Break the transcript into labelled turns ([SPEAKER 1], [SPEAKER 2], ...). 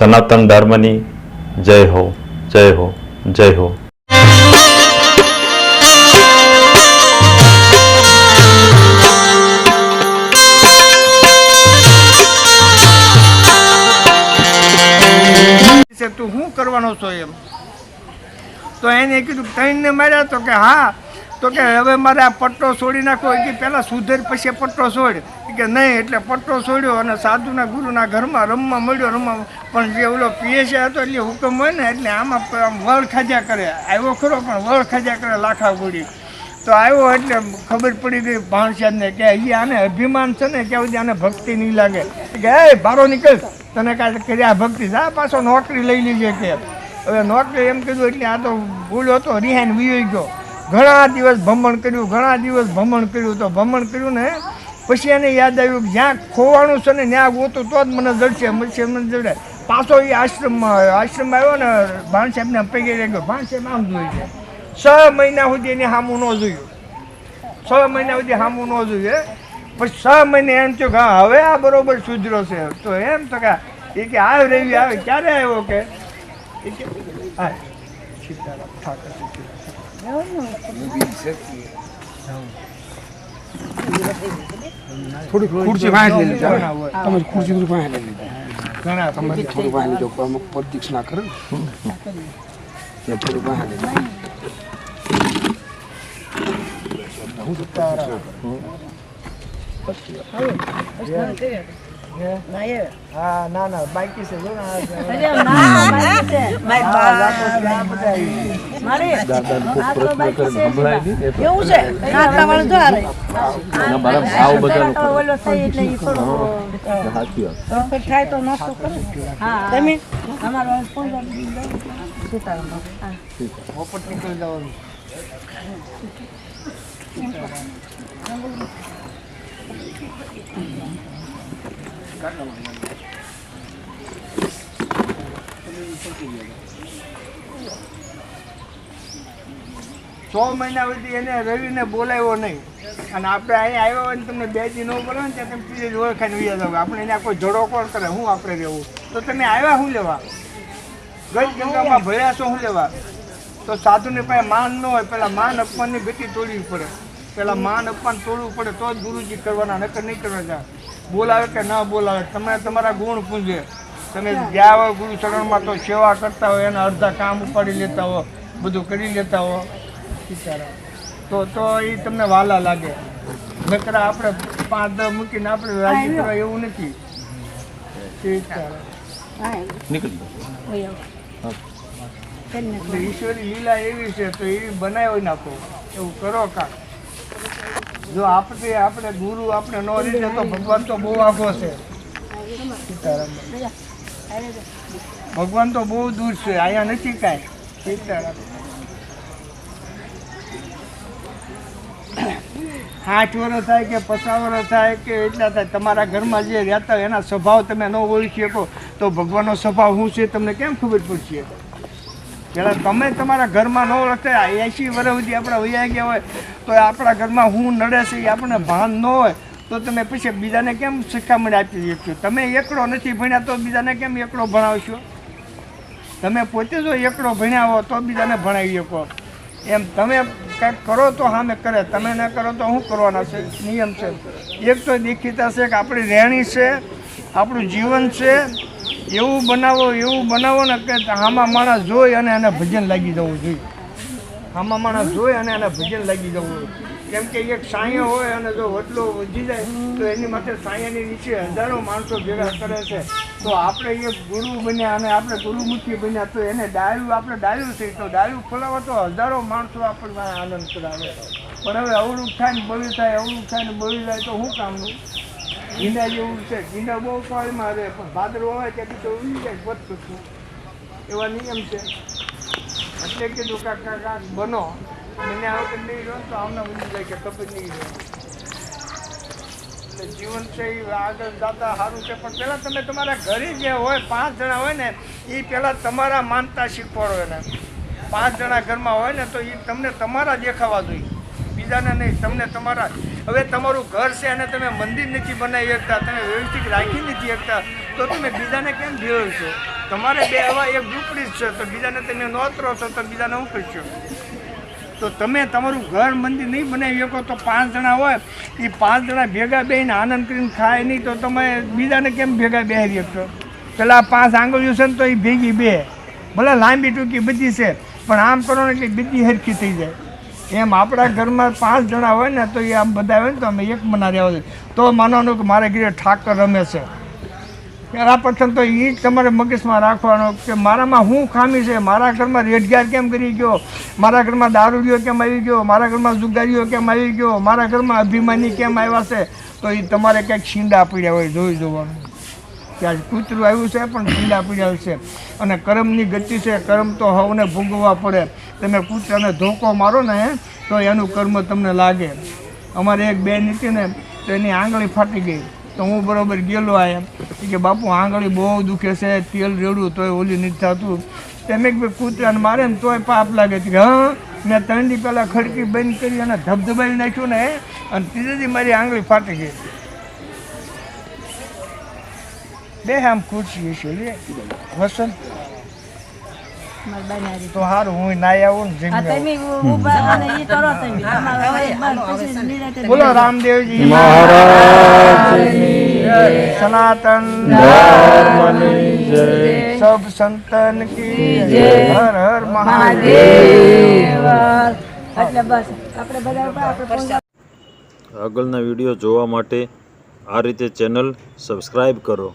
[SPEAKER 1] સનાતન ધર્મની જય હો, જય હો, જય હો.
[SPEAKER 2] તું શું કરવાનો છો એમ? તો એને કીધું ત્રણને માર્યા. તો કે હા. તો કે હવે મારે આ પટ્ટો છોડી નાખો. કે પહેલાં સુધર પછી પટ્ટો છોડ. કે નહીં. એટલે પટ્ટો છોડ્યો અને સાધુના ગુરુના ઘરમાં રમવા મળ્યો. પણ જે ઓલો પીએસએ હતો એટલે હુકમ હોય ને એટલે આમાં વળ ખાજા કરે. આવ્યો ખરો પણ વળ ખાજા કરે લાખા ગોળી. તો આવ્યો એટલે ખબર પડી ગઈ ભાણસાદને કે હજી આને અભિમાન છે ને ક્યાં સુધી આને ભક્તિ નહીં લાગે. કે એ બારો નીકળ, તને કાંઈ કર્યા ભક્તિ જા પાછો નોકરી લઈ લીજે. કે હવે નોકરી એમ કીધું એટલે આ તો ભૂલ હતો, રિહાઈને વીઈ ગયો. ઘણા દિવસ ભ્રમણ કર્યું. તો ભ્રમણ કર્યું ને પછી એને યાદ આવ્યું કે જ્યાં ખોવાનું છે ને ત્યાં ગોતું તો જ મને જડશે. મને જડે. પાછો એ આશ્રમમાં આવ્યો ને ભાણસાહેબને પૈકી રહી ગયો. ભાણસાહેબ આમ જોઈ છે. 6 મહિના સુધી એની સામું ન જોયું. 6 મહિના સુધી સામું ન જોયું. પછી 6 મહિને એમ થયું કે હા હવે આ બરોબર સુધરો છે. તો એમ તો કે એ કે આવ રવિ આવે. ક્યારે આવ્યો? કે હા સીતારામ ઠાકર
[SPEAKER 3] થોડી ખુરશી વાંચ લઈ લીધી. તમે ખુરશી થોડી વાંચ લઈ લીધી.
[SPEAKER 2] ઘણા
[SPEAKER 3] તમારી થોડી વાંચ લીધો. અમુક પ્રદક્ષિણા કરે ને થોડી વાંચ લીધી.
[SPEAKER 2] હા ના બાકી છે. પોપટ નીકળી જવાનું. સો મહિના સુધી એને રવિને બોલાવ્યો નહીં. અને આપણે અહીંયા આવ્યા હોય ને તમને 2 દી ન બોલાવે ને ત્યાં તમે પીરે ઓળખાઈને વ્યા જાવ. આપણે એને કોઈ જોડો કોણ કરે? હું આપણે રહેવું. તો તમે આવ્યા શું લેવા? ગઈ ગંગામાં ભર્યા છો શું લેવા? તો સાધુની પાસે માન ન હોય. પહેલાં માન અપમાનની ગતિ તોડવી પડે. પહેલાં માન અપમાન તોડવું પડે તો જ ગુરુજી કરવાના, નકર નહીં કરવાના. બોલાવે કે ના બોલાવે તમે તમારા ગુણ પૂંજે. તમે ગયા હોય ગુરુ ચરણમાં તો સેવા કરતા હોય, એના અડધા કામ ઉપાડી લેતા હો, બધું કરી લેતા હો. તો એ તમને વાલા લાગે. નકરા આપણે 5-10 મૂકીને આપણે રાજી કરવા એવું નથી. ઈશ્વરી લીલા એવી છે તો એવી બનાવી નાખો. એવું કરો કાંક. જો આપણે ગુરુ આપણે ન રીતે તો ભગવાન તો બહુ આઘો છે. ભગવાન તો બહુ દૂર છે, અહીંયા નથી કાંઈ. સીતારામ 8 વર્ષ થાય કે 50 વર્ષ થાય કે એટલા થાય, તમારા ઘરમાં જે રહેતા હોય એના સ્વભાવ તમે ન ઓળખી શકો તો ભગવાનનો સ્વભાવ શું છે તમને કેમ ખબર પડશે? પહેલાં તમે તમારા ઘરમાં ન ઓળખતા 80 વર્ષ સુધી આપણા વૈયા ગયા હોય તો આપણા ઘરમાં શું નડે છે એ આપણને ભાન ન હોય તો તમે પછી બીજાને કેમ શિખામણ આપી શકશો? તમે એકડો નથી ભણ્યા તો બીજાને કેમ એકડો ભણાવશો? તમે પોતે જો એકડો ભણ્યા હો તો બીજાને ભણાવી શકો. એમ તમે કંઈક કરો તો સામે કરે, તમે ન કરો તો શું કરવાના છે? નિયમ છે. એક તો દેખીતા છે કે આપણી રહેણી છે, આપણું જીવન છે, એવું બનાવો ને કે આમાં માણસ જોઈ અને એને ભજન લાગી જવું જોઈએ. આમાં માણસ જોઈ અને એને ભજન લાગી જવું જોઈએ. કેમ કે એક સાંયો હોય અને જો વડલો વધી જાય તો એની માટે સાંયાની નીચે હજારો માણસો ભેગા કરે છે. તો આપણે એક ગુરુ બન્યા અને આપણે ગુરુમુખી બન્યા તો એને આપણે ડાયું થઈ તો ડાયું ખોલાવો તો હજારો માણસો આપણને આનંદ કરાવે. પણ હવે અવળું થાય ને બળી થાય, અવળું થાય ને બળી જાય તો શું કામનું? ઈંડા જેવું છે. ઈંડા બહુ પાણીમાં રહે પણ ભાદરો હોય ત્યાંથી તો ઉડી જાય વધતું. એવા નિયમ છે. એટલે કીધું કાંક બનો. બન્યા વગર નહીં રહો તો આમને ઉડી જાય કે ખબર નહીં રહે. એટલે જીવન છે એ આગળ જતા સારું છે. પણ પહેલાં તમે તમારા ઘરે જે હોય 5 જણા હોય ને એ પહેલાં તમારા માનતા શીખવાડો. એને 5 જણા ઘરમાં હોય ને તો એ તમને તમારા દેખાવા જોઈએ. બીજાને નહીં. તમને તમારા હવે તમારું ઘર છે અને તમે મંદિર નથી બનાવી શકતા, તમે વ્યવસ્થિત રાખી નથી શકતા, તો તમે બીજાને કેમ ભેળવશો? તમારે બે હવા એક ઝૂંપડી જ છે, તો બીજાને તમે નોતરો છો તો બીજાને શું કરશો? તો તમે તમારું ઘર મંદિર નહીં બનાવી શકો તો 5 જણા હોય એ 5 જણા ભેગા બેહીને આનંદ કરીને ખાય નહીં તો તમે બીજાને કેમ ભેગા બેહારી શકશો? પેલા 5 આંગળીઓ છે ને તો એ ભેગી બે ભલે લાંબી ટૂંકી બધી છે, પણ આમ કરો ને એટલે બધી હરખી થઈ જાય. એમ આપણા ઘરમાં 5 જણા હોય ને તો એ આમ બધા હોય ને તો અમે એક મના રહેવા દે તો માનવાનું કે મારે ઘરે ઠાકર રમે છે. આ પ્રથમ તો એ જ તમારે મગજમાં રાખવાનો કે મારામાં શું ખામી છે, મારા ઘરમાં રેડગાર કેમ કરી ગયો, મારા ઘરમાં દારૂડિયો કેમ આવી ગયો, મારા ઘરમાં જુગારીઓ કેમ આવી ગયો, મારા ઘરમાં અભિમાની કેમ આવ્યા છે. તો એ તમારે ક્યાંક છીંડા પીડ્યા હોય જોઈ જોવાનું કે આ કૂતરું આવ્યું છે પણ છીંડા પીડ્યા છે. અને કર્મની ગતિ છે, કર્મ તો હવને ભોગવવા પડે. તમે કૂતરાને ધોકો મારો ને તો એનું કર્મ તમને લાગે. અમારે એક બેન હતી ને તો એની આંગળી ફાટી ગઈ તો હું બરાબર ગયેલો આયા કે બાપુ આંગળી બહુ દુખે છે, તેલ રેડું તોય ઓલી નથી થતું. તેમ એક ભાઈ કૂતરાને મારે ને તોય પાપ લાગે છે કે હા મેં 3 દી પહેલાં ખડકી બંધ કરી અને ધબધબાવી નાખ્યું ને અને ત્રીજે દી મારી આંગળી ફાટી ગઈ. બે આમ ખુરશી છે લે વસંત તો સારું હું નાઈ આવું ને જમી બોલો રામદેવજી મહારાજની જય, સનાતન ધર્મની જય, સબ સંતન કી જય, હર હર મહાદેવ.
[SPEAKER 1] આગળના વિડીયો જોવા માટે આ રીતે ચેનલ સબસ્ક્રાઈબ કરો.